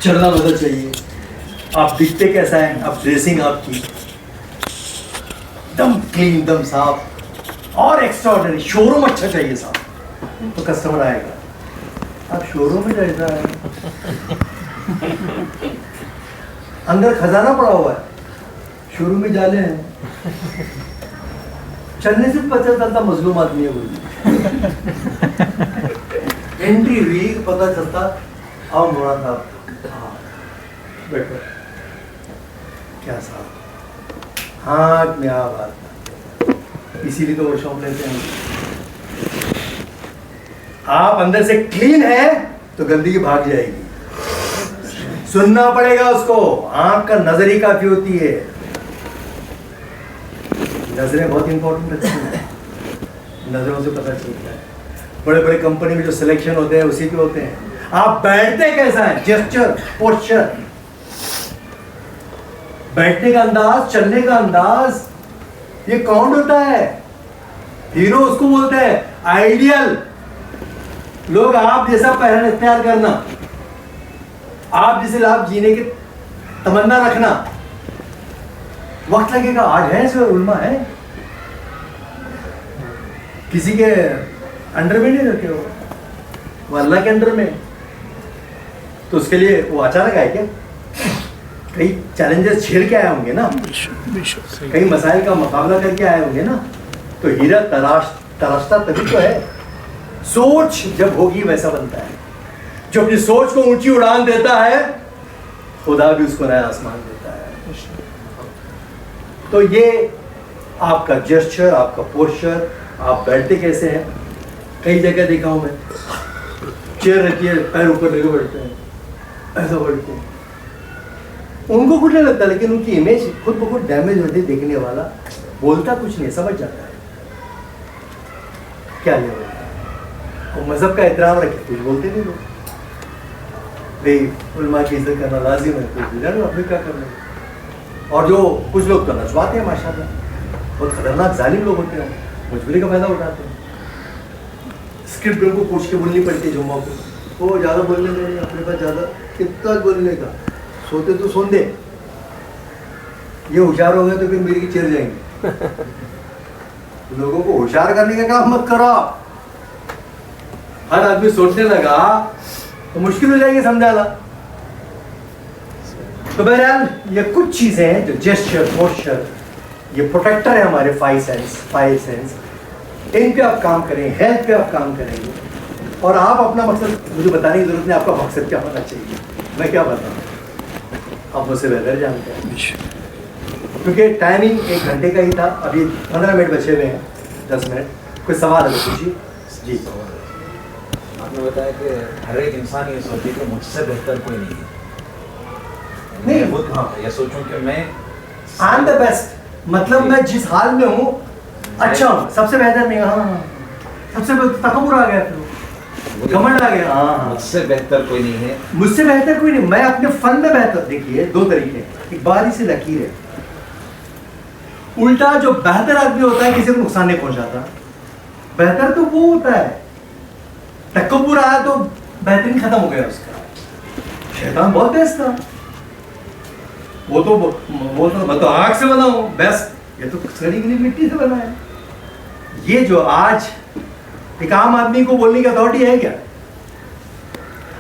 चलना बदल चाहिए, आप दिखते कैसा है, आप ड्रेसिंग आपकी एकदम क्लीन, एकदम साफ और एक्स्ट्राऑर्डिनरी। शोरूम अच्छा चाहिए साहब, तो कस्टमर आएगा। आप शोरूम में जैसा है, अंदर खजाना पड़ा हुआ है, शोरूम में जाले हैं, चलने से पता चलता मजलूम आदमी है बोली। एंट्री हुई पता चलता आओ मोड़ा था, हाँ बैठो क्या साहब, हाँ में आ बात, इसीलिए तो वो शॉप लेते हैं। आप अंदर से क्लीन है तो गंदगी भाग जाएगी। सुनना पड़ेगा उसको, आंख का नजर ही काफी होती है। नजरें बहुत इंपॉर्टेंट रहती हैं, नजरों से पता चलता है। बड़े बड़े कंपनी में जो सिलेक्शन होते हैं उसी के होते हैं। आप बैठते कैसा है, जेस्चर, पोस्चर, बैठने का अंदाज, चलने का अंदाज, ये कौन होता है? हीरो उसको बोलते हैं, आइडियल। लोग आप जैसा पहन इख्तियार करना, आप जिसे लाभ जीने की तमन्ना रखना। वक्त लगेगा, आज है इसमें उल्मा है, किसी के अंडर में नहीं रहते हो, वो अल्लाह के अंडर में। तो उसके लिए वो अचानक आए क्या? कई चैलेंजेस झेल के आए होंगे ना, कई मसाइल का मुकाबला करके आए होंगे ना। तो हीरा तराशता तभी तो है। सोच जब होगी वैसा बनता है। जो अपनी सोच को ऊंची उड़ान देता है, खुदा भी उसको नया आसमान देता है। तो ये आपका जेस्चर, आपका पोस्चर, आप बैठते कैसे हैं। कई जगह देखा हूं मैं, चेयर रखी है, पैर ऊपर लेके बैठते हैं, ऐसा बैठते हैं। उनको कुछ नहीं लगता, लेकिन उनकी इमेज खुद ब खुद डैमेज होती है। देखने वाला बोलता कुछ नहीं, समझ जाता है क्या लिया बोलता है। और मजहब का एहतराम रखे, कुछ बोलते नहीं लोग। भाई उलमा की इज्जत करना लाजिम है, कुछ बिना अपने क्या करना। और जो कुछ लोग तो नचवाते हैं माशाल्लाह, बहुत खतरनाक जालिम लोग होते हैं, मजबूरी का फायदा उठाते हैं। स्क्रिप्ट उनको पूछ के बोलनी पड़ती है जुम्मा को, वो ज़्यादा बोलने में अपने पास ज़्यादा कितना बोलने का, सोते तो सोन दे। ये होशियार हो गए तो फिर मेरी की चिर जाएंगे। लोगों को होशियार करने का काम मत करो। हर आदमी सोचने लगा तो मुश्किल हो जाएगी समझाना। तो बहरहाल ये कुछ चीजें हैं जो जेस्चर, पोस्चर, ये प्रोटेक्टर है हमारे फाइव सेंस। इन पे आप काम करें, हेल्थ पे आप काम करेंगे। और आप अपना मकसद मुझे बताने की जरूरत नहीं, आपका मकसद क्या होना चाहिए, मैं क्या बताऊं, आप मुझसे बेहतर जानते हैं। क्योंकि टाइमिंग 1 घंटे का ही था, अभी 15 मिनट बचे हुए हैं, 10 मिनट। कोई सवाल है पूछिए जी। आपने बताया कि हर एक इंसान ये सोचे कि मुझसे बेहतर कोई नहीं है। नहीं, खुद ये सोचूं कि मैं आई एम द बेस्ट, मतलब मैं जिस हाल में हूँ अच्छा हूँ, सबसे बेहतर नहीं। हाँ, सबसे तकब्बुर आ गया, फिर घमंड आ गया। हाँ, मुझसे बेहतर कोई नहीं है, मुझसे बेहतर कोई नहीं, मैं अपने फन में बेहतर। देखिए 2 तरीके, एक बारी से लकीर है। उल्टा जो बेहतर आदमी होता है किसी को नुकसान नहीं पहुंचाता, बेहतर तो वो होता है। तकब्बुर आया तो बेहतरीन खत्म हो गया उसका। शैतान बहुत बेस्ट था, वो तो बोलता मैं तो आग से बना हूं बेस्ट, ये तो सड़ी गली मिट्टी से बना है। ये जो आज एक आम आदमी को बोलने की अथॉरिटी है क्या?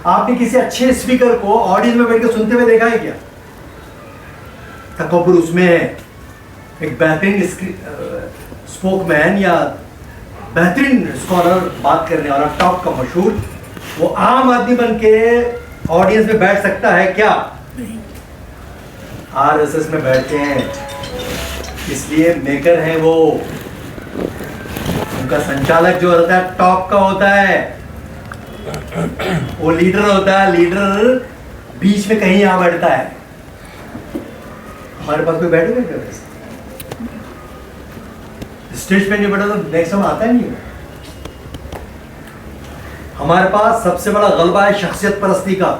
आपने किसी अच्छे स्पीकर को ऑडियंस में बैठ के सुनते हुए देखा है क्या? तकब्बुर उसमें है। एक बेहतरीन स्पोकमैन या बेहतरीन स्कॉलर बात करने वाला, टॉप का मशहूर, वो आम आदमी बन के ऑडियंस में बैठ सकता है क्या? आरएसएस में बैठते हैं, इसलिए मेकर है वो। उनका संचालक जो होता है टॉप का होता है, वो लीडर होता है। लीडर बीच में कहीं यहाँ बैठता है। हमारे पास कोई बैठेगा क्या वैसे? स्टेज पे नहीं बैठा तो नेक्स्ट टाइम आता ही नहीं। हमारे पास सबसे बड़ा गलबा है शख्सियत परस्ती का।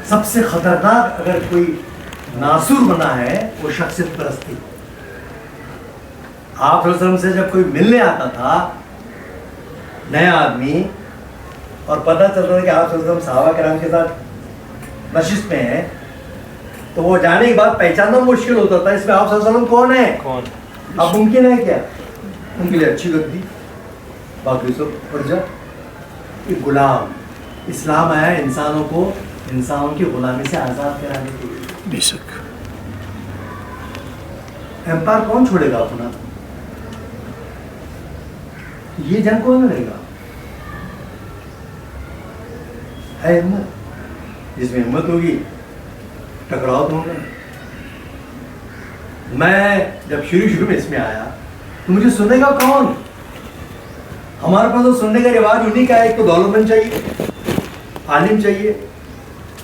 सबसे खतरनाक अगर कोई नासुर बना है वो शख्सियत परस्ती। आप से जब कोई मिलने आता था नया आदमी, और पता चलता था कि आप सहाबा किराम के साथ नशिस्त में हैं, तो वो जाने के बाद पहचानना मुश्किल होता था इसमें आप सल्लल्लाहु अलैहि वसल्लम कौन है, कौन? अब मुमकिन है क्या? उनके लिए अच्छी गद्दी, बाकी सब प्रजा, ये गुलाम। इस्लाम आया इंसानों को इंसानों की गुलामी से आज़ाद कराने के लिए। बेशक। एम्पायर कौन छोड़ेगा अपना? ये जंग कौन लड़ेगा? है हिम्मत, जिसमें हिम्मत होगी टकराव तो होगा। मैं जब शुरू में इसमें आया तो मुझे सुनेगा कौन? हमारे पास तो सुनने का रिवाज उन्हीं का है, एक तो दौलतमंद चाहिए, आलिम चाहिए,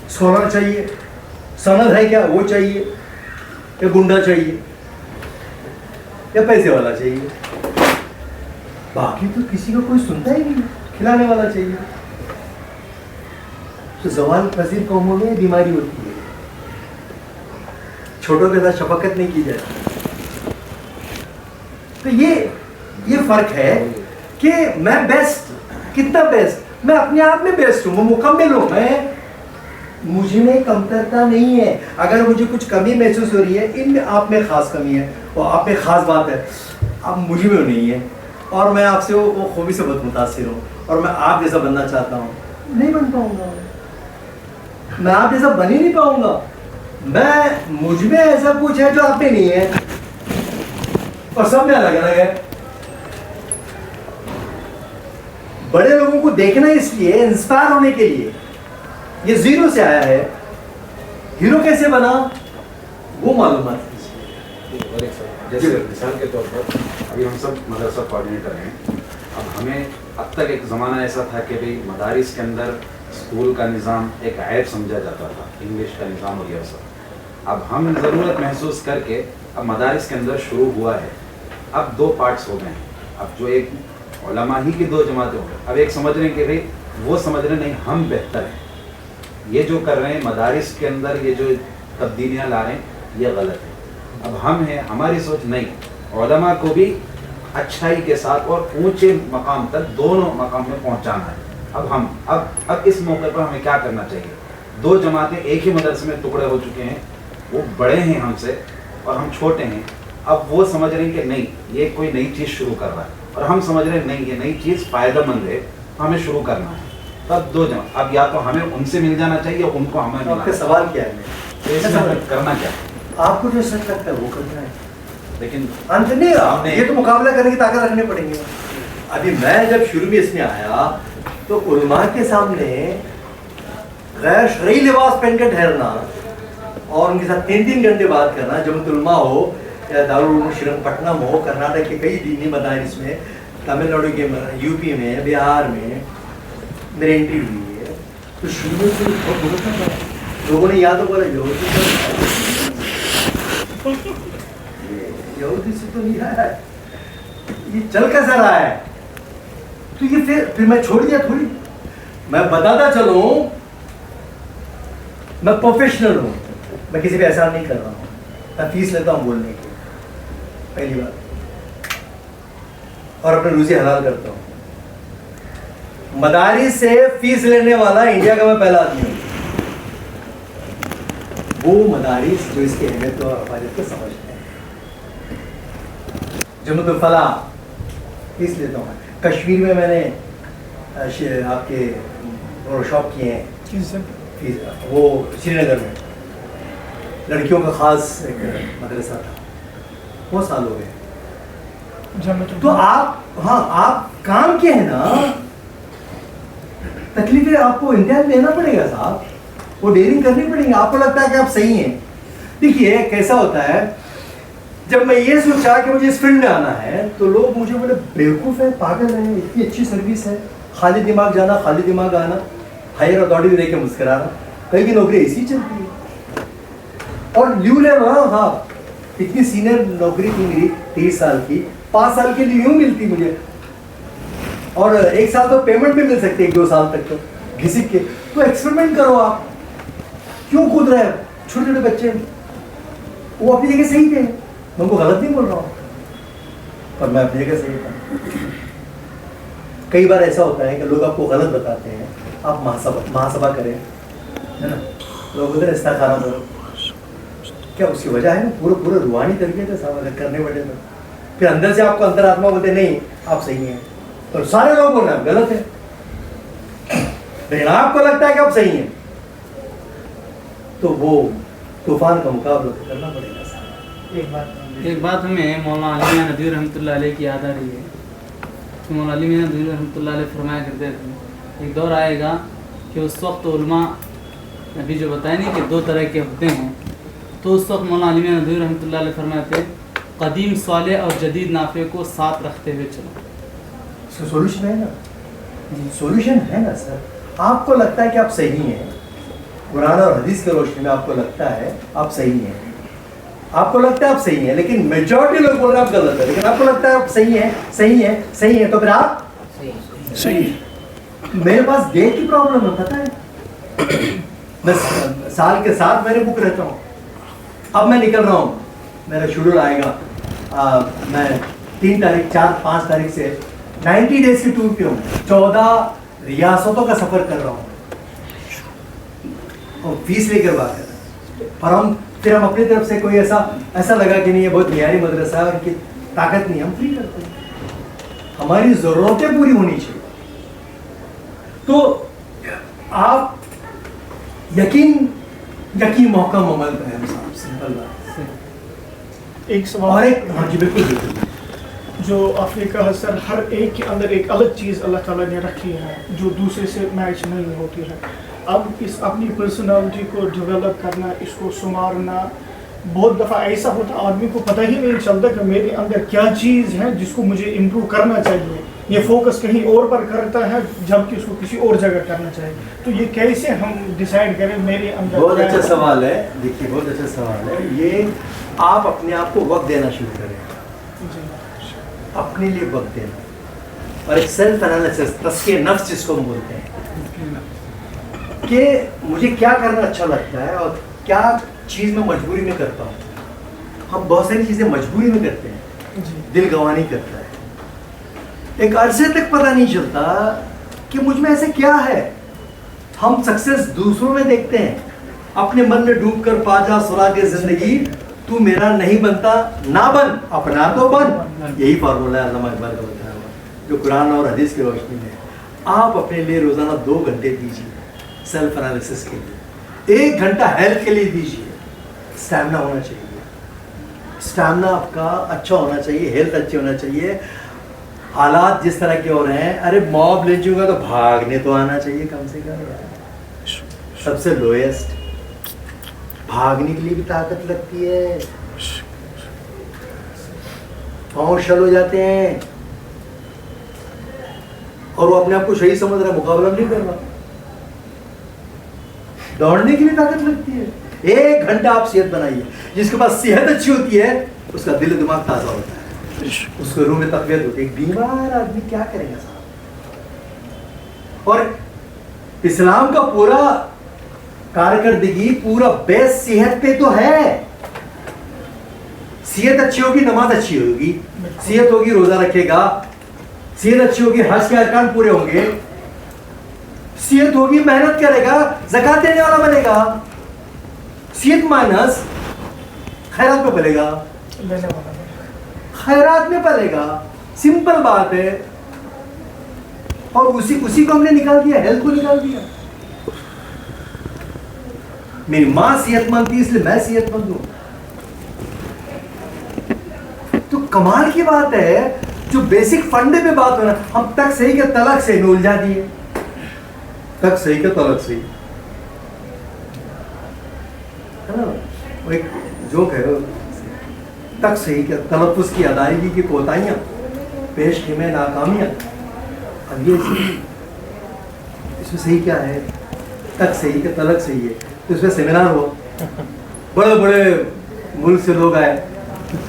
स्कॉलर चाहिए, सनद है क्या वो चाहिए, या गुंडा चाहिए, या पैसे वाला चाहिए। बाकी तो किसी को कोई सुनता ही नहीं, खिलाने वाला चाहिए। तो ज़वाल पसीर कौमों में बीमारी होती है, छोटों के साथ शफकत नहीं की जाती। तो ये फर्क है कि मैं बेस्ट, कितना बेस्ट, मैं अपने आप में बेस्ट हूँ, मैं मुकम्मल हूँ, मुझे में कमतरता नहीं है। अगर मुझे कुछ कमी महसूस हो रही है, इनमें आप में ख़ास कमी है और आप में ख़ास बात है, अब मुझे में नहीं है, और मैं आपसे वो खूबी से बहुत मुतासिर हूँ, और मैं आप जैसा बनना चाहता हूँ, नहीं बन पाऊँगा, मैं आप जैसा बन ही नहीं पाऊँगा। मुझ में ऐसा कुछ है जो आप में नहीं है, और सब में अलग अलग है। बड़े लोगों को देखना इसलिए, इंस्पायर होने के लिए। ये जीरो से आया है, हीरो कैसे बना वो मालूमात कीजिए। और एक सर, जैसे मिसाल के तौर पर अभी हम सब मदरसा कोऑर्डिनेटर हैं। अब हमें अब तक एक ज़माना ऐसा था कि भाई मदारिस के अंदर स्कूल का निज़ाम एक ऐब समझा जाता था, इंग्लिश का निज़ाम और यह सब। अब हम ज़रूरत महसूस करके अब मदारिस के अंदर शुरू हुआ है। अब दो पार्ट्स हो गए हैं। अब जो एक उलमा ही की दो जमातें हो गए, अब एक समझ रहे हैं कि भाई वो समझ रहे नहीं हम बेहतर हैं, ये जो कर रहे हैं मदारिस के अंदर, ये जो तब्दीलियाँ ला रहे हैं ये गलत है। अब हम हैं, हमारी सोच नहीं, उलमा को भी अच्छाई के साथ और ऊंचे मकाम तक, दोनों मकाम में पहुंचाना है। अब हम अब इस मौके पर हमें क्या करना चाहिए? दो जमातें एक ही मदरसे में टुकड़े हो चुके हैं, वो बड़े हैं हमसे और हम छोटे हैं। अब वो समझ रहे हैं कि नहीं ये कोई नई चीज़ शुरू कर रहा है, और हम समझ रहे हैं नहीं ये नई चीज़ फ़ायदेमंद है, हमें शुरू करना है। तब दो जमा, अब या तो हमें उनसे मिल जाना चाहिए, उनको हमें मिलना। आपका सवाल क्या है? तो इसमें करना क्या? आपको जो सच लगता है वो करना है, लेकिन अंत नहीं आपने, ये तो मुकाबला करने की ताकत रखनी पड़ेगी। अभी मैं जब शुरू में इसमें आया तो उलमा के सामने गैर शरई लिबास पहन कर ठहरना और उनके साथ 3-3 घंटे बात करना, जब उलमा हो या दारुल उलूम श्रीरंगपट्टनम हो, कर्नाटक के कई दीनी मदारिस में, तमिलनाडु के, यूपी में, बिहार में मेरी एंट्री हुई है। तो शुरू में तो बहुत भरोसा था, लोगों ने याद तो बोला यहूदी से तो नहीं आया है, ये चल कैसा रहा है? तो ये फिर मैं छोड़ दिया थोड़ी, मैं बताता चलूं मैं प्रोफेशनल हूं, मैं किसी पे एहसान नहीं कर रहा हूं, मैं फीस लेता हूं बोलने की, पहली बात, और अपने रूज़ी हलाल करता हूं। मदारिस से फीस लेने वाला इंडिया का मैं पहला आदमी हूं। वो मदारिस जो इसकी अहमियत और अफादियत को समझते हैं, जमुत फला फीस लेता हूँ। कश्मीर में मैंने आपके वर्कशॉप किए हैं, वो श्रीनगर में लड़कियों का खास एक मदरसा था, बहुत साल हो गए। तो आप, हाँ आप काम के हैं ना, तकलीफें आपको इंतजार लेना पड़ेगा साहब, वो डेयरिंग करनी पड़ेगी। आपको लगता है कि आप सही हैं, देखिए कैसा होता है, जब मैं ये सोचा कि मुझे इस फील्ड में आना है तो लोग मुझे बोले बेवकूफ़ है, पागल है, इतनी अच्छी सर्विस है, खाली दिमाग जाना खाली दिमाग आना, हायर अथॉरिटी देख के मुस्कराना, कहीं की नौकरी ऐसी चलती है। और ल्यू ले रहा, हाँ इतनी सीनियर नौकरी थी मेरी 30 साल की, 5 साल के लिए यूँ मिलती मुझे, और 1 साल तो पेमेंट भी मिल सकती है, 1-2 साल तक तो घिसिक के। तो एक्सपेरिमेंट करो आप, क्यों कूद रहे हैं? छोटे छोटे बच्चे वो अपनी जगह सही थे, मैं उनको गलत नहीं बोल रहा हूँ, पर मैं अपनी जगह सही था। कई बार ऐसा होता है कि लोग आपको गलत बताते हैं, आप महासभा करें, है ना, लोग उधर इस्तिखारा करो, क्या उसकी वजह है ना पूरे रूहानी तरीके से सवाल करने बैठे तो फिर अंदर से आपको अंतरात्मा बोलते नहीं आप सही हैं, तो सारे लोग बोल रहे हैं गलत है, लेकिन आपको लगता है कि आप सही हैं, तो वो तूफान का मुकाबला तो करना पड़ेगा साहब। एक बात हमें मौलाना अली मियां नदवी रहमतुल्लाह अलैह की याद आ रही है कि मौलाना अली मियां नदवी रहमतुल्लाह अलैह फरमाया करते थे एक दौर आएगा कि उस वक्त उलमा अभी जो बताए नहीं कि 2 तरह के होते हैं, तो उस वक्त मौलाना अली मियां नदवी रहमतुल्लाह अलैह फरमाते कदीम साले और जदीद नाफे को साथ रखते हुए चलो। इसका सोल्यूशन है ना, सोल्यूशन है ना सर। आपको लगता है कि आप सही हैं, कुरान और हदीस के रोशनी में आपको लगता है आप सही हैं, आपको लगता है आप सही हैं, लेकिन मेजॉरिटी लोग बोल रहे हैं आप गलत है, लेकिन आपको लगता है आप सही हैं, सही हैं, सही हैं, तो फिर आप सही हैं। मेरे पास डेट की प्रॉब्लम है, पता है, मैं साल के 7 महीने बुक रहता हूँ, अब मैं निकल रहा हूँ, मेरा शेड्यूल आएगा, मैं 3 तारीख 4-5 तारीख से 90 डेज की टूर पे हूँ, 14 रियासतों का सफर कर रहा हूँ और फीस लेकर बात कर रहे हैं, और फिर हम अपनी तरफ से कोई ऐसा लगा कि नहीं ये बहुत न्यारी मदरसा है और इनकी ताकत नहीं, हम फ्री करते हैं, हमारी जरूरतें पूरी होनी चाहिए। तो आप यकीन मौका अमल करें साहब, सिंपल बात। एक सवाल और एक हाँ जी बिल्कुल जो आपने कहा सर, हर एक के अंदर एक अलग चीज़ अल्लाह ताला ने रखी है जो दूसरे से मैच नहीं होती है। अब इस अपनी पर्सनालिटी को डेवलप करना, इसको संवारना, बहुत दफ़ा ऐसा होता आदमी को पता ही नहीं चलता कि मेरे अंदर क्या चीज़ है जिसको मुझे इम्प्रूव करना चाहिए, ये फोकस कहीं और पर करता है जबकि उसको किसी और जगह करना चाहिए। तो ये कैसे हम डिसाइड करें मेरे अंदर? बहुत अच्छा सवाल है, देखिए बहुत अच्छा सवाल है ये। आप अपने आप को वक्त देना शुरू करें, अपने लिए वक्त देना, और एक सेल्फ एनालिसिस, तस्कीर नफ्स जिसको हम बोलते हैं, कि मुझे क्या करना अच्छा लगता है और क्या चीज़ मैं मजबूरी में करता हूँ। हम बहुत सारी चीज़ें मजबूरी में करते हैं, दिल गवानी करता है, एक अरसे तक पता नहीं चलता कि मुझ में ऐसे क्या है। हम सक्सेस दूसरों में देखते हैं, अपने मन में डूब कर पा जा सुराग जिंदगी, तू मेरा नहीं बनता ना बन, अपना तो बन। यही फार्मूला है अल्लामा इकबाल का बताया हुआ, जो कुरान और हदीस की रोशनी में। आप अपने लिए रोजाना 2 घंटे दीजिए सेल्फ एनालिसिस के लिए, 1 घंटा हेल्थ के लिए दीजिए। स्टैमिना होना चाहिए, स्टैमिना आपका अच्छा होना चाहिए, हेल्थ अच्छी होना चाहिए। हालात जिस तरह के हो रहे हैं, अरे मॉब ले जाऊंगा तो भागने तो आना चाहिए कम से कम यार। सबसे लोएस्ट, भागने के लिए भी ताकत लगती है, पाँव शल हो जाते हैं और वो अपने आप को सही समझ रहा है, मुकाबला नहीं कर रहा। दौड़ने के लिए ताकत लगती है। 1 घंटा आप सेहत बनाइए, जिसके पास सेहत अच्छी होती है उसका दिल दिमाग ताज़ा होता है, उसको रूह में तकवीत होती है। बीमार आदमी क्या करेगा साहब? और इस्लाम का पूरा कारकर्दगी पूरा बेस सेहत पे तो है। सेहत अच्छी होगी नमाज अच्छी होगी, सेहत होगी रोजा रखेगा, सेहत अच्छी होगी हज के अरकान पूरे होंगे, सेहत होगी मेहनत करेगा, ज़कात देने वाला बनेगा। सेहत माइनस खैरात में पलेगा, खैरात में पलेगा, सिंपल बात है। और उसी को हमने निकाल दिया, हेल्थ को निकाल दिया। मेरी मां सेहतमंद थी इसलिए मैं सेहतमंद हूं। तो कमाल की बात है, जो बेसिक फंडे पे बात हो रहा है, हम तक सही के तलक से में उलझा दिए। तक सही के तलक सही है ना, वो एक जोक है, तक सही के तलफ़ुज़ की अदायगी की कोताहियां, पेश की में नाकामियां। अब ये इसमें सही क्या है? तक सही के तलक सही है। तो इसमें सेमिनार हुआ, बड़े बड़े मुल्क से लोग आए,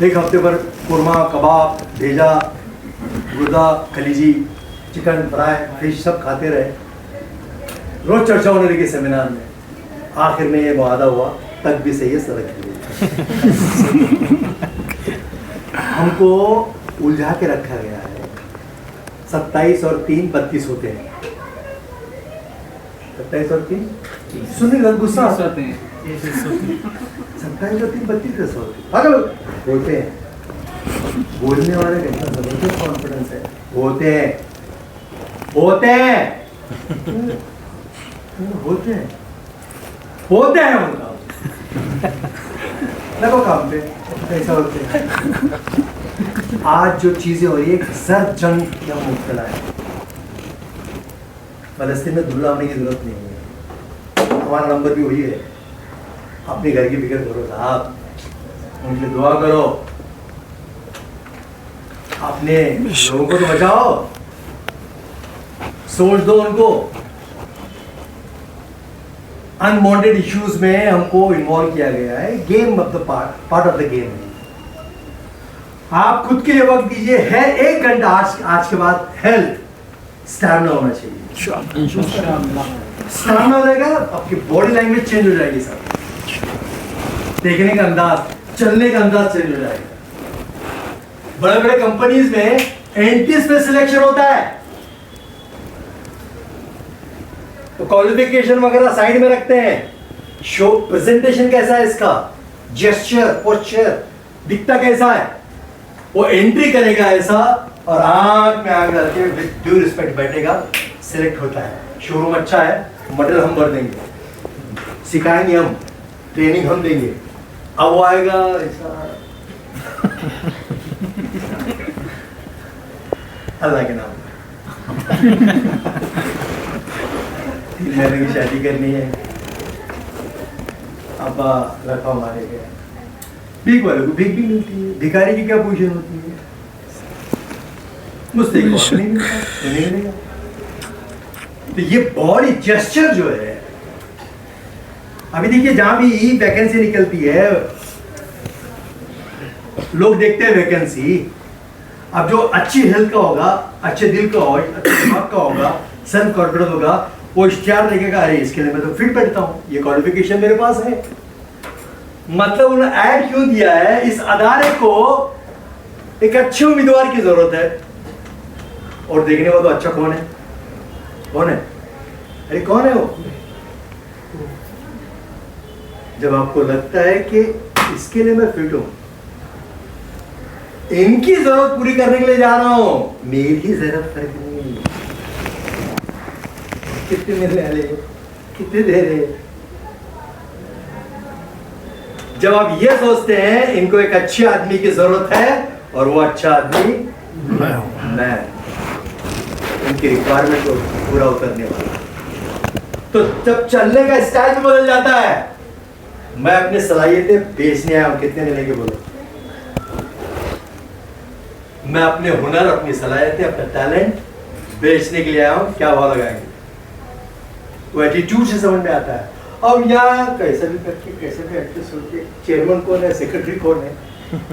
1 हफ्ते पर कुरमा कबाब भेजा, गुर्दा खलीजी चिकन फ्राई फिश सब खाते रहे। रोज चर्चा होने लगी सेमिनार में। आखिर में ये मुआदा हुआ, तक भी सही है सड़क के लिए। हमको उलझा के रखा गया है, 27 और 3 32 होते हैं। 27 और 3 सुनिए गुस्सा 30 होते हैं। 27 और 3 32 कैसे होते हैं? पागल होते हैं। बोलने वाले का इतना जबरदस्त कॉन्फिडेंस है। होते हैं होते हैं होते हैं होते हैं उनका लगो काम पे ऐसा होते हैं। आज जो चीजें हो रही है सर जंग क्या मुब्तला है। फलस्तीन में दुल्ला होने की जरूरत नहीं है। हमारा नंबर भी वही है। अपने घर की फिक्र करो साहब, उनके लिए दुआ करो, अपने लोगों को तो बचाओ, सोच दो उनको। अनवांटेड इश्यूज में हमको इन्वॉल्व किया गया है। Game of the part of the game है। आप खुद के लिए वक्त दीजिए है 1 घंटा। आज के बाद हेल्थ स्टैमिना होना चाहिए। स्टैमिना हो जाएगा, आपकी बॉडी लैंग्वेज चेंज हो जाएगी सब, देखने का अंदाज, चलने का अंदाज चेंज हो जाएगा। बड़े बड़े कंपनीज में एंट्रीज पे सिलेक्शन होता है, तो क्वालिफिकेशन वगैरह साइड में रखते हैं। शो प्रेजेंटेशन कैसा है इसका, जेस्चर पोस्चर दिखता कैसा है, वो एंट्री करेगा ऐसा और आंख में आंख डाल के विद ड्यू रिस्पेक्ट बैठेगा, सिलेक्ट होता है। शोरूम अच्छा है, मटेरियल हम भर देंगे, सिखाएंगे हम, ट्रेनिंग हम देंगे, अब वो आएगा ऐसा। अल्लाह के नाम मैंने की शादी करनी है, अब्बा रखा मारे गए, भीख वाले को भीख भी मिलती है, भिखारी की क्या पोजीशन होती है, मुझसे नहीं मिलता, नहीं मिलेगा। तो ये बॉडी जेस्चर जो है, अभी देखिए जहां भी वैकेंसी निकलती है लोग देखते हैं वैकेंसी। अब जो अच्छी हेल्थ का होगा, अच्छे दिल का होगा, अच्छे दिमाग का होगा, सेल्फ कॉन्फिडेंस होगा, वो इश्तिहार देखेगा, अरे इसके लिए मैं तो फिट बैठता हूँ, ये क्वालिफिकेशन मेरे पास है। मतलब उन्होंने ऐड क्यों दिया है, इस अदारे को एक अच्छे उम्मीदवार की जरूरत है। और देखने वाला तो अच्छा कौन है, कौन है, अरे कौन है वो? जब आपको लगता है कि इसके लिए मैं फिट हूं, इनकी जरूरत पूरी करने के लिए जा रहा हूं, मेरी जरूरत नहीं, कितने मिलने वाले, कितने दे रहे। जब आप ये सोचते हैं इनको एक अच्छे आदमी की जरूरत है और वो अच्छा आदमी मैं, उनकी रिक्वायरमेंट को पूरा उतरने वाला, तो जब चलने का स्टाइल भी बदल जाता है। मैं अपनी सलाहियतें बेचने आया हूं, कितने मिलेंगे बोलो? मैं अपने हुनर, अपनी सलाहियतें, अपना टैलेंट बेचने के लिए आया हूं, क्या भाव लगाएंगे? वो एटीट्यूड से समझ में आता है। अब यहाँ कैसे भी करके, कैसे भी एडजस्ट होके, चेयरमैन कौन है, सेक्रेटरी कौन है,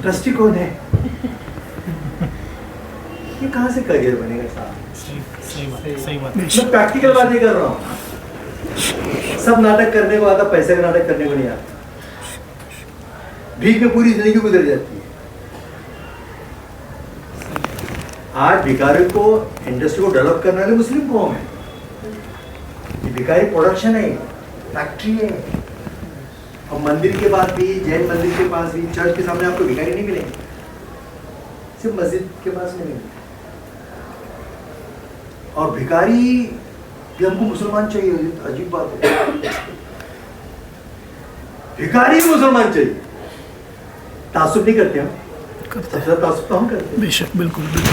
ट्रस्टी कौन है, ये कहाँ से करियर बनेगा साहब? सही बात। मैं प्रैक्टिकल बात नहीं कर रहा हूँ। सब नाटक करने को आता, पैसे का नाटक करने को नहीं आता। भीख में पूरी जिंदगी गुजर जाती है। आज भिखारी को, इंडस्ट्री को डेवलप करने वाले मुस्लिम कौम है। ये भिखारी प्रोडक्शन है, फैक्ट्री है। और मंदिर के पास भी, जैन मंदिर के पास भी, चर्च के सामने आपको भिखारी नहीं मिलेंगे, सिर्फ मस्जिद के पास मिलेंगे। और भिखारी भी हमको मुसलमान चाहिए, तो अजीब बात है। भिखारी मुसलमान चाहिए, तासुब नहीं करते हम, सबसे ज्यादा तासुब तो हम करते हैं। बेशक, बिल्कुल बिल्कुल।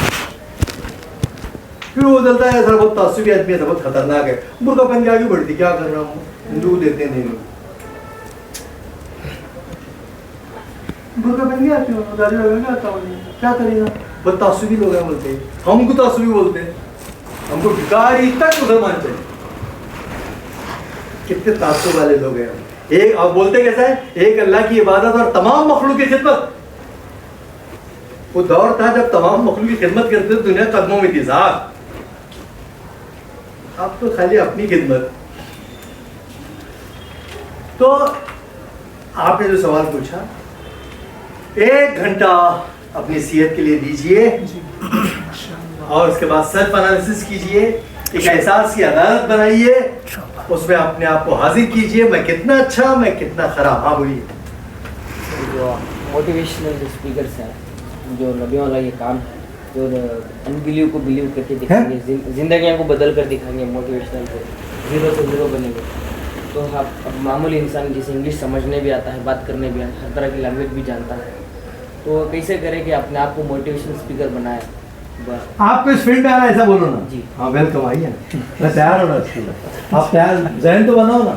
फिर वो चलता है सर, बहुत तासुबी आदमी है, बहुत खतरनाक है, बुर्का पहन के आगे बढ़ती, क्या कर रहा हूँ, हिंदू देते हैं, नहीं बुर्का पहन के आते हो, दादी लगा के आता हूँ, क्या करेगा, बहुत तासुबी लोग हैं बोलते हैं, हमको तासुबी बोलते हैं, हमको भिखारी तक मुसलमान चाहिए। कितने तासुब वाले लोग हैं। एक अब बोलते कैसा है, एक अल्लाह की इबादत और तमाम मखलूक की खिदमत। वो दौर था जब तमाम मखलूक की खिदमत करते थे, दुनिया कदमों में थी साहब। अब तो खाली अपनी खिदमत। तो आपने जो सवाल पूछा, 1 घंटा अपनी सेहत के लिए दीजिए, और उसके बाद सेल्फ एनालिसिस कीजिए, एक एहसास की अदालत बनाइए, उसमें अपने आप को हाजिर कीजिए, मैं कितना अच्छा, मैं कितना खराब। हाँ बोलिए। जो मोटिवेशनल स्पीकर्स हैं, जो नबियों वाला ये काम है, जो अनबिलीव को बिलीव करके दिखाएंगे, जिंदगियों को बदल कर दिखाएंगे, मोटिवेशनल से जीरो से हीरो बनेंगे। तो आप अब मामूली इंसान जिसे इंग्लिश समझने भी आता है, बात करने भी आता है, हर तरह की लैंग्वेज भी जानता है, तो कैसे करें कि अपने आप को मोटिवेशनल स्पीकर बनाए? आपको इस फील्ड में आना, ऐसा बोलो ना जी। हाँ वेलकम, आइए ना, मैं तैयार हूँ ना इसके लिए। आप तैयार, जहन तो बनाओ ना,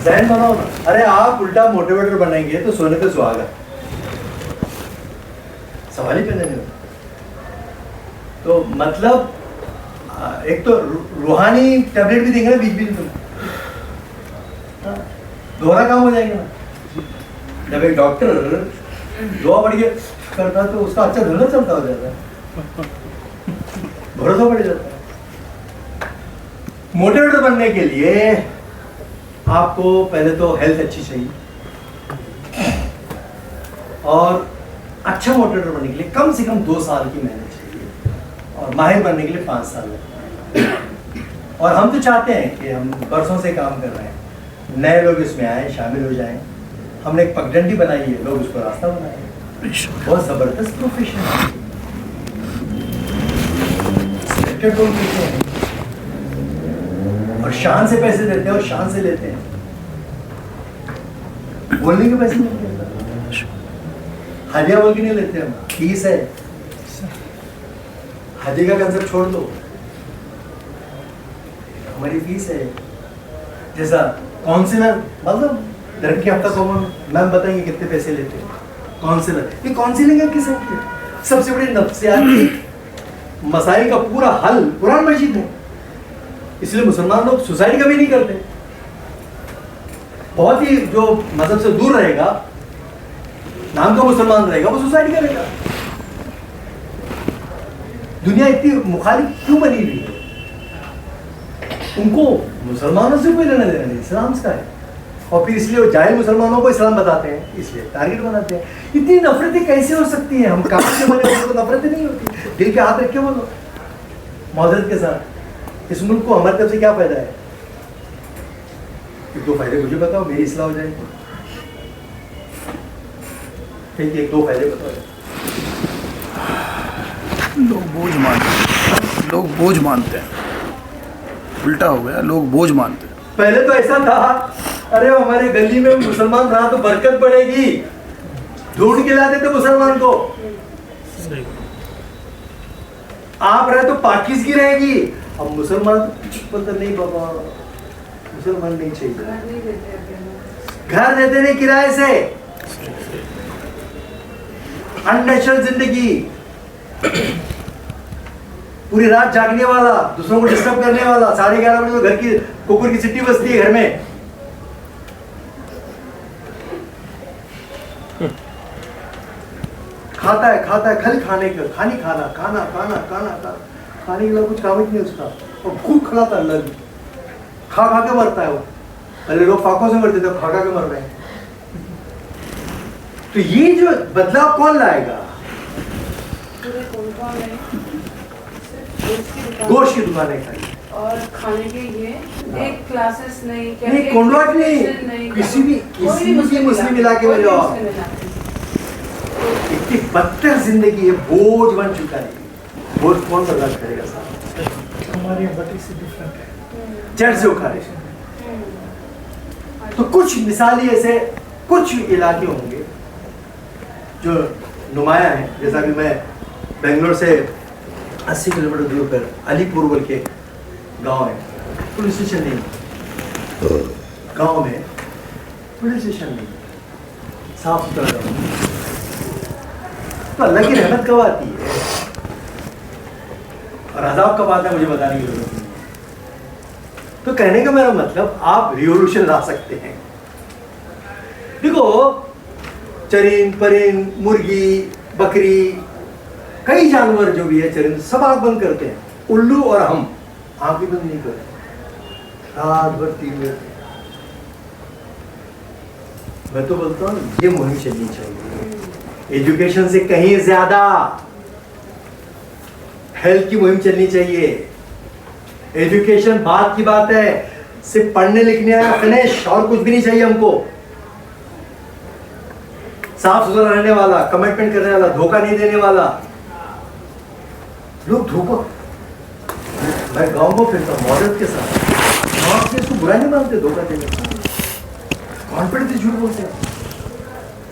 जहन बनाओ ना। अरे आप उल्टा मोटिवेटर बनेंगे तो सोने पे सुहागा, सवाल ही पैदा नहीं होता। तो मतलब एक तो रूहानी टैबलेट भी देंगे ना बीच बीच में, दोहरा काम हो जाएगा ना। जब एक डॉक्टर दुआ पढ़ के करता तो उसका अच्छा धंधा चलता हो जाता है, भरोसा बढ़ जाता है। मोटिवेटर बनने के लिए आपको पहले तो हेल्थ अच्छी चाहिए, और अच्छा मोटिवेटर बनने के लिए कम से कम 2 साल की मेहनत चाहिए, और माहिर बनने के लिए 5 साल लगते हैं। और हम तो चाहते हैं कि हम बरसों से काम कर रहे हैं, नए लोग इसमें आए, शामिल हो जाएं। हमने एक पगडंडी बनाई है, लोग उसको रास्ता बनाए। बहुत जबरदस्त प्रोफेशन है, और शान से पैसे देते हैं, और शान से लेते हैं, बोलने के पैसे नहीं देते, हदिया बोल के नहीं लेते हम, फीस है। हदिया का कंसेप्ट छोड़ दो, हमारी फीस है। जैसा काउंसलर, मतलब लड़की हफ्ता को मैम बताएंगे कितने पैसे लेते हैं काउंसलर। ये काउंसलिंग है किस सबसे बड़ी नफ्सियाती मसाइल का पूरा हल कुरान मजीद है। इसलिए मुसलमान लोग सुसाइड कभी नहीं करते। बहुत ही जो मजहब से दूर रहेगा, नाम का मुसलमान रहेगा, वो सुसाइड करेगा। दुनिया इतनी मुखालिफ क्यों बनी हुई है? उनको मुसलमानों से कोई लेना देना नहीं, इस्लाम का है। और फिर इसलिए वो जाहिल मुसलमानों को इस्लाम बताते हैं, इसलिए टारगेट बनाते हैं। इतनी नफरतें कैसे हो सकती हैं? हम काफिर से बने होते तो नफरतें नहीं होती। दिल के हाथ रख के बोलो मौजूद के साथ, इस मुल्क को हमारी तरफ से क्या फायदा है? 1-2 फायदे मुझे बताओ, मेरी इस्लाह हो जाएगी। ठीक है, 1-2 फायदे बताओ। लोग बोझ मानते हैं, उल्टा हो गया, लोग बोझ मानते हैं। पहले तो ऐसा था, अरे हमारे गली में मुसलमान रहा तो बरकत बढ़ेगी, ढूंढ के लाते थे मुसलमान को। आप रहे तो पाकिज़गी रहेगी। अब मुसलमान बोलते नहीं बाबा, मुसलमान नहीं चाहिए, घर देते नहीं किराए से, अननेचुरल जिंदगी, पूरी रात जागने वाला, दूसरों को डिस्टर्ब करने वाला, 11:30 बजे तो घर की कुकुर की सिटी बजती है घर में। खाता है खाली खाने के, खाना खाने के लिए कुछ काम ही नहीं उसका, और खूब खिलाता है, लग खा के मरता है वो। पहले लोग फाकों से मरते थे, खा के मर रहे हैं। तो ये जो बदलाव कौन लाएगा? गोश्त की दुकानें खाई और खाने के ये एक क्लासेस नहीं, कॉन्ट्रैक्ट नहीं, किसी भी मुस्लिम इलाके में जाओ, इतनी बदतर जिंदगी है, बोझ बन चुका है। बोझ कौन बर्दाश्त करेगा साहब? हमारी बटी से डिफरेंट है, जड़ से उखाड़े। तो कुछ मिसाली ऐसे कुछ इलाके होंगे जो नुमाया है, जैसा कि मैं बेंगलोर से 80 किलोमीटर दूर पर अलीपुर बोल के गांव है, पुलिस स्टेशन नहीं, गांव में पुलिस स्टेशन नहीं, साफ सुथरा गाँव। तो अल्लाह की रहमत कब आती है और अज़ाब कब आता है मुझे बताने की जरूरत नहीं। तो कहने का मेरा मतलब, आप रिवोल्यूशन ला सकते हैं। देखो, चरिंद परिंद, मुर्गी, बकरी, कई जानवर जो भी है चरिंद, सब आंख बंद करते हैं। उल्लू और हम आंख भी बंद नहीं करते, रात भर 3 बजे। मैं तो बोलता हूँ ये मुहिम चलनी चाहिए, एजुकेशन से कहीं ज्यादा। हेल्थ की मुहिम चलनी चाहिए। एजुकेशन बात की बात है, सिर्फ पढ़ने लिखने आया फिनिश, और कुछ भी नहीं चाहिए हमको। साफ सुथरा रहने वाला, कमिटमेंट करने वाला, धोखा नहीं देने वाला। लोग धोखा, मैं गाँव को फिरता हूँ मॉडल के साथ, आप इसको बुरा नहीं मानते धोखा देने का, कॉन्फिडेंस से झूठ बोलते हैं।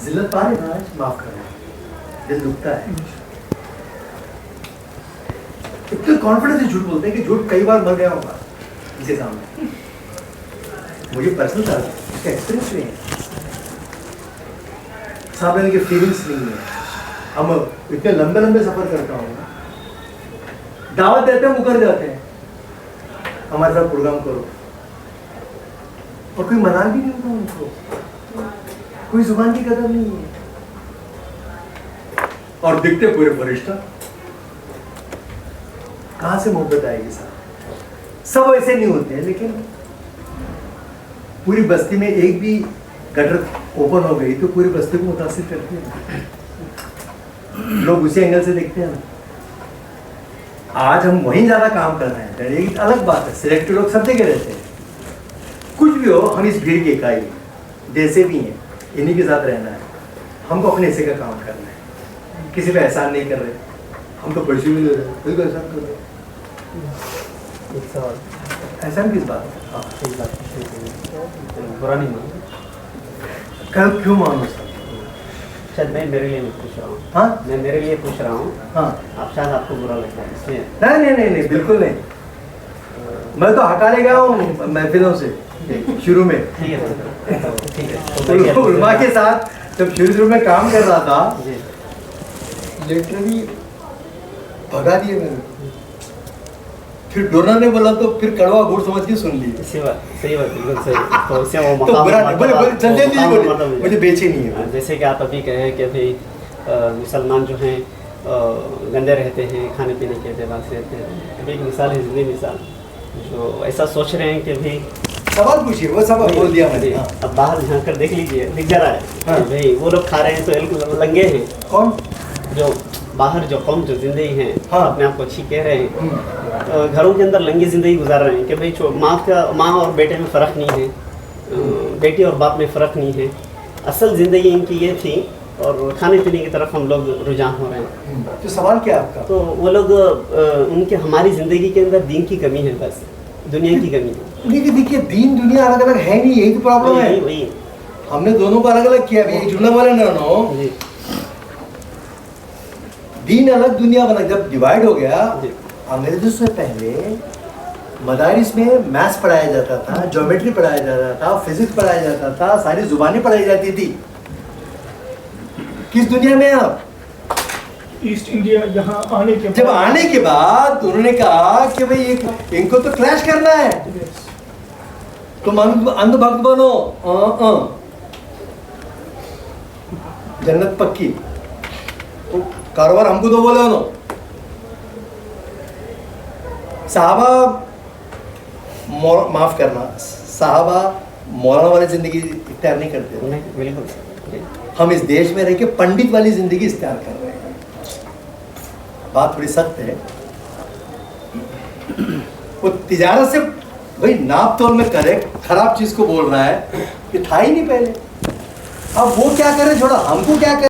जिल्लत पा रहे ना, माफ करना, दिल दुखता है। इतने कॉन्फिडेंस से झूठ बोलते हैं कि झूठ कई बार मर गया होगा इनके सामने। मुझे पर्सनल था, इसका एक्सपीरियंस नहीं है, सामने के फीलिंग्स नहीं है। हम इतने लंबे लंबे सफर करता हूँ, दावत देते हैं मुकर जाते हैं, हमारे साथ प्रोग्राम करो, और कोई मना भी नहीं होता उनको, कोई जुबान की कदर नहीं है, और दिखते पूरे फरिश्ता। कहां से मोहब्बत आएगी साहब? सब ऐसे नहीं होते हैं, लेकिन पूरी बस्ती में एक भी गटर ओपन हो गई तो पूरी बस्ती को मुतासिर करती है। लोग उसी एंगल से देखते हैं ना। आज हम वहीं ज्यादा काम कर रहे हैं, एक अलग बात है, सिलेक्टेड लोग सब जगह रहते हैं। कुछ भी हो, हम इस भीड़ की इकाई जैसे भी हैं, इन्हीं के साथ रहना है। हमको अपने हिस्से का काम करना है, किसी पे एहसान नहीं कर रहे, हम तो पर्ची भी ले रहे हैं, कोई एहसान कर रहे। एहसान किस बात? हाँ, बुरा नहीं मानो, क्यों मानो सर? शायद मैं मेरे लिए नहीं पूछ रहा हूँ। हाँ, मैं मेरे लिए पूछ रहा हूँ। हाँ, आप शायद आपको बुरा लगता है इसलिए। नहीं, बिल्कुल नहीं। मैं तो हकाले गया हूँ महफिलों से शुरू में। ठीक है। उलमा के साथ जब शुरू में काम कर रहा था, लिटरली भगा दिए मैंने। फिर डोनर ने बोला तो फिर कड़वा गुड़ समझ के सुन ली। सही बात, बिल्कुल सही। तो इससे वो तो बुरा बोले जल्दी बोले, मुझे बेचे नहीं है। जैसे कि आप अभी कहे कि भाई मुसलमान जो हैं गंदे रहते हैं, खाने पीने के एतबार से रहते हैं। अभी एक मिसाल है, जिंदगी मिसाल, जो ऐसा सोच रहे हैं कि भाई सवाल पूछिए, वो सब बोल दिया मैंने। अब बाहर झाँक कर देख लीजिए, दिख जा रहा है भाई वो लोग खा रहे हैं तो लंगे हैं। कौन? जो बाहर जो कौम जो जिंदगी है, हाँ, अपने आप को अच्छी कह रहे हैं, घरों के अंदर लंगी जिंदगी गुजार रहे हैं कि भाई माँ और बेटे में फ़र्क नहीं है, बेटी और बाप में फ़र्क नहीं है। असल ज़िंदगी इनकी ये थी, और खाने पीने की तरफ हम लोग रुझान हो रहे हैं। तो सवाल क्या है आपका? तो वो लोग उनके हमारी ज़िंदगी के अंदर दीन की कमी है, बस दुनिया की कमी है। देखिए दीन दुनिया अलग अलग है नहीं, यही तो प्रॉब्लम है। वही हमने दोनों को अलग अलग किया। जुड़ने वाले ना दीन अलग दुनिया अलग। जब डिवाइड हो गया, अंग्रेजों से पहले मदारिस में मैथ्स पढ़ाया जाता था, ज्योमेट्री पढ़ाया जाता था, फिजिक्स पढ़ाया जाता था, सारी जुबानें पढ़ाई जाती थी। किस दुनिया में आप? ईस्ट इंडिया यहाँ आने के जब आने के बाद उन्होंने कहा कि भाई इनको तो क्रैश करना है, तुम अंधभक्त बनो, जन्नत पक्की, तो कारोबार हमको तो बोले उन्होंने। साहबा माफ करना, साहबा मौलाना वाली जिंदगी इख्तियार नहीं करते। बिल्कुल। हम इस देश में रह के पंडित वाली जिंदगी इख्तियार कर रहे हैं। बात थोड़ी सख्त है। वो तिजारत से भाई नाप तोल में करे, खराब चीज को बोल रहा है, ये था ही नहीं पहले। अब वो क्या करे, छोड़ा, हमको क्या करे।